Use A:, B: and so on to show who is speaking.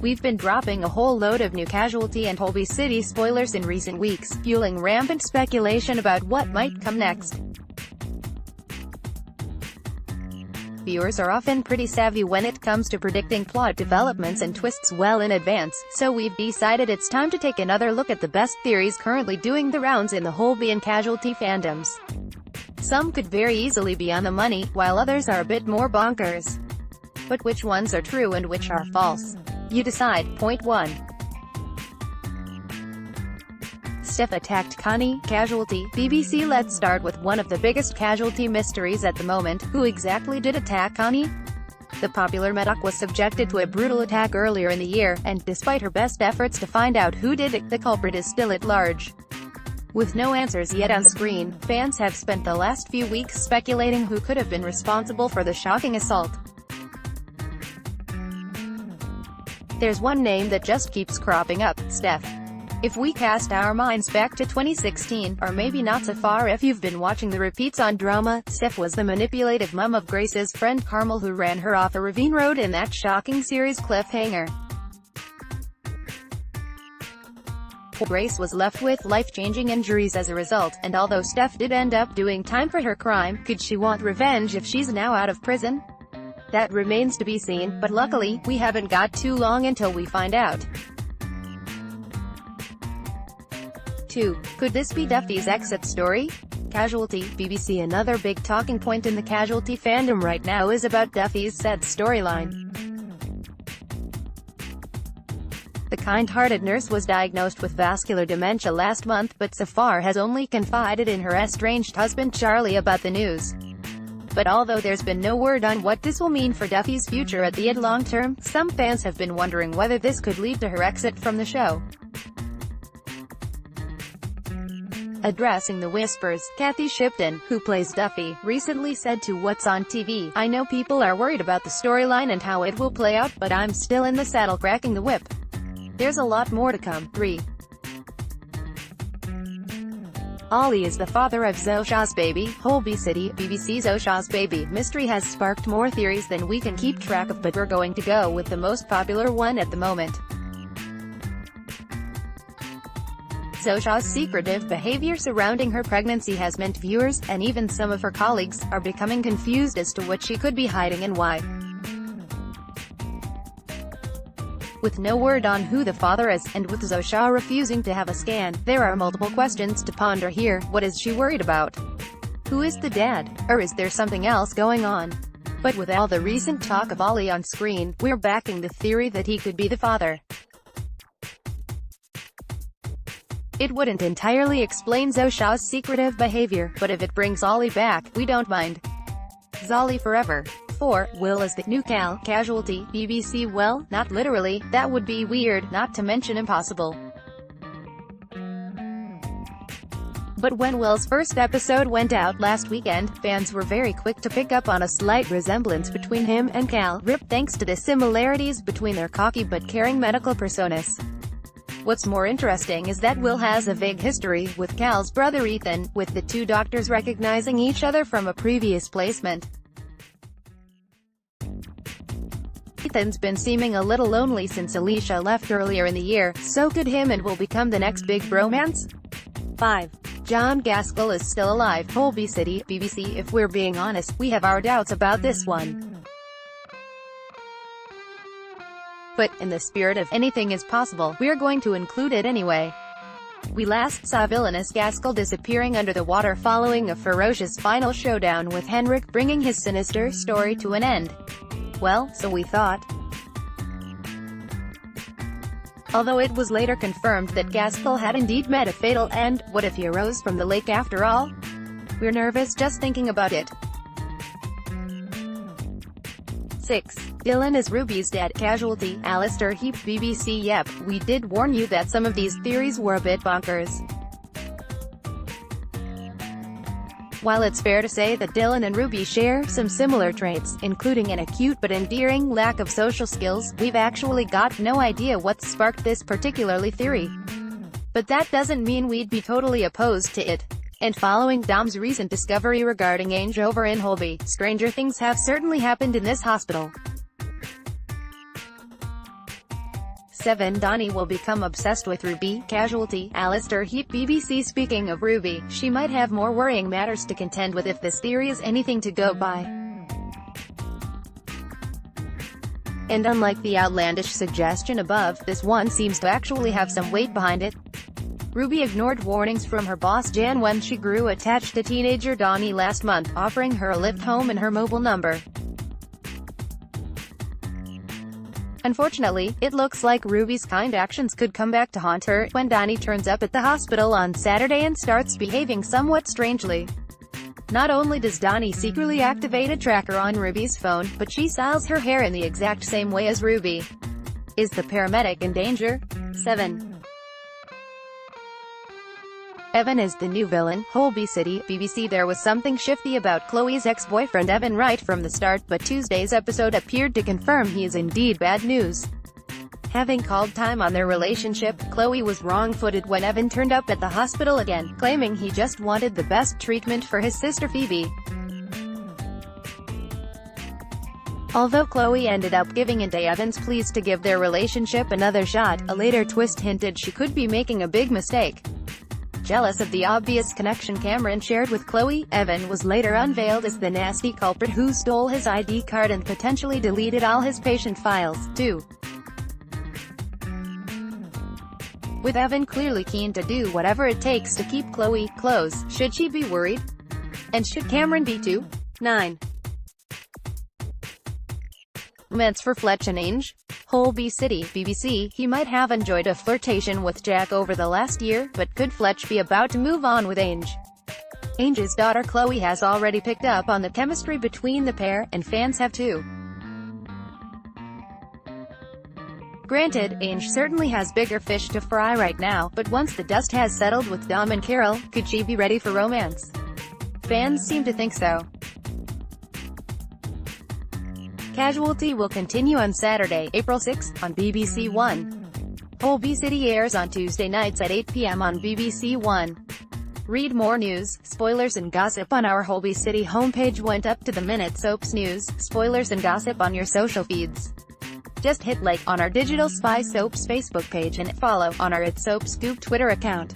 A: We've been dropping a whole load of new Casualty and Holby City spoilers in recent weeks, fueling rampant speculation about what might come next. Viewers are often pretty savvy when it comes to predicting plot developments and twists well in advance, so we've decided it's time to take another look at the best theories currently doing the rounds in the Holby and Casualty fandoms. Some could very easily be on the money, while others are a bit more bonkers. But which ones are true and which are false? You decide. Point 1. Steph attacked Connie. Casualty, BBC. Let's start with one of the biggest Casualty mysteries at the moment. Who exactly did attack Connie? The popular Medoc was subjected to a brutal attack earlier in the year, and despite her best efforts to find out who did it, the culprit is still at large. With no answers yet on screen, fans have spent the last few weeks speculating who could have been responsible for the shocking assault. There's one name that just keeps cropping up: Steph. If we cast our minds back to 2016, or maybe not so far if you've been watching the repeats on drama, Steph was the manipulative mum of Grace's friend Carmel who ran her off a ravine road in that shocking series cliffhanger. Grace was left with life-changing injuries as a result, and although Steph did end up doing time for her crime, could she want revenge if she's now out of prison? That remains to be seen, but luckily, we haven't got too long until we find out. 2. Could this be Duffy's exit story? Casualty, BBC. Another big talking point in the Casualty fandom right now is about Duffy's sad storyline. The kind-hearted nurse was diagnosed with vascular dementia last month, but so far has only confided in her estranged husband Charlie about the news. But although there's been no word on what this will mean for Duffy's future at the long term, some fans have been wondering whether this could lead to her exit from the show. Addressing the whispers, Kathy Shipton, who plays Duffy, recently said to What's on TV, "I know people are worried about the storyline and how it will play out, but I'm still in the saddle cracking the whip. There's a lot more to come." 3. Ollie is the father of Zosha's baby. Holby City, BBC. Zosha's baby mystery has sparked more theories than we can keep track of, but we're going to go with the most popular one at the moment. Zosha's secretive behavior surrounding her pregnancy has meant viewers, and even some of her colleagues, are becoming confused as to what she could be hiding and why. With no word on who the father is, and with Zosha refusing to have a scan, there are multiple questions to ponder here. What is she worried about? Who is the dad? Or is there something else going on? But with all the recent talk of Ollie on screen, we're backing the theory that he could be the father. It wouldn't entirely explain Zosha's secretive behavior, but if it brings Ollie back, we don't mind. Zolly forever. 4. Will is the new Cal. Casualty, BBC. Well, not literally, that would be weird, not to mention impossible. But when Will's first episode went out last weekend, fans were very quick to pick up on a slight resemblance between him and Cal, thanks to the similarities between their cocky but caring medical personas. What's more interesting is that Will has a vague history with Cal's brother Ethan, with the two doctors recognizing each other from a previous placement. Ethan's been seeming a little lonely since Alicia left earlier in the year, so could him and Will become the next big bromance? 5. John Gaskell is still alive. Holby City, BBC. If we're being honest, we have our doubts about this one. But, in the spirit of anything is possible, we're going to include it anyway. We last saw villainous Gaskell disappearing under the water following a ferocious final showdown with Henrik, bringing his sinister story to an end. Well, so we thought. Although it was later confirmed that Gaskell had indeed met a fatal end, what if he arose from the lake after all? We're nervous just thinking about it. 6. Dylan is Ruby's dad. Casualty, Alistair Heap. BBC. Yep, we did warn you that some of these theories were a bit bonkers. While it's fair to say that Dylan and Ruby share some similar traits, including an acute but endearing lack of social skills, we've actually got no idea what sparked this particular theory. But that doesn't mean we'd be totally opposed to it. And following Dom's recent discovery regarding Ange over in Holby, stranger things have certainly happened in this hospital. 7. Donnie will become obsessed with Ruby, Casualty, Alistair Heap. BBC. Speaking of Ruby, she might have more worrying matters to contend with if this theory is anything to go by. And unlike the outlandish suggestion above, this one seems to actually have some weight behind it. Ruby ignored warnings from her boss Jan when she grew attached to teenager Donnie last month, offering her a lift home and her mobile number. Unfortunately, it looks like Ruby's kind actions could come back to haunt her when Donnie turns up at the hospital on Saturday and starts behaving somewhat strangely. Not only does Donnie secretly activate a tracker on Ruby's phone, but she styles her hair in the exact same way as Ruby. Is the paramedic in danger? 7. Evan is the new villain, Holby City. BBC. There was something shifty about Chloe's ex-boyfriend Evan right from the start, but Tuesday's episode appeared to confirm he is indeed bad news. Having called time on their relationship, Chloe was wrong-footed when Evan turned up at the hospital again, claiming he just wanted the best treatment for his sister Phoebe. Although Chloe ended up giving in to Evan's pleas to give their relationship another shot, a later twist hinted she could be making a big mistake. Jealous of the obvious connection Cameron shared with Chloe, Evan was later unveiled as the nasty culprit who stole his ID card and potentially deleted all his patient files, too. With Evan clearly keen to do whatever it takes to keep Chloe close, should she be worried? And should Cameron be too? 9. Romance for Fletch and Ange? Holby City. BBC. He might have enjoyed a flirtation with Jack over the last year, but could Fletch be about to move on with Ange? Ange's daughter Chloe has already picked up on the chemistry between the pair, and fans have too. Granted, Ange certainly has bigger fish to fry right now, but once the dust has settled with Dom and Carol, could she be ready for romance? Fans seem to think so. Casualty will continue on Saturday, April 6, on BBC One. Holby City airs on Tuesday nights at 8 p.m. on BBC One. Read more news, spoilers and gossip on our Holby City homepage. Went up to the minute soaps news, spoilers and gossip on your social feeds. Just hit like on our Digital Spy Soaps Facebook page and follow on our It's Soap Scoop Twitter account.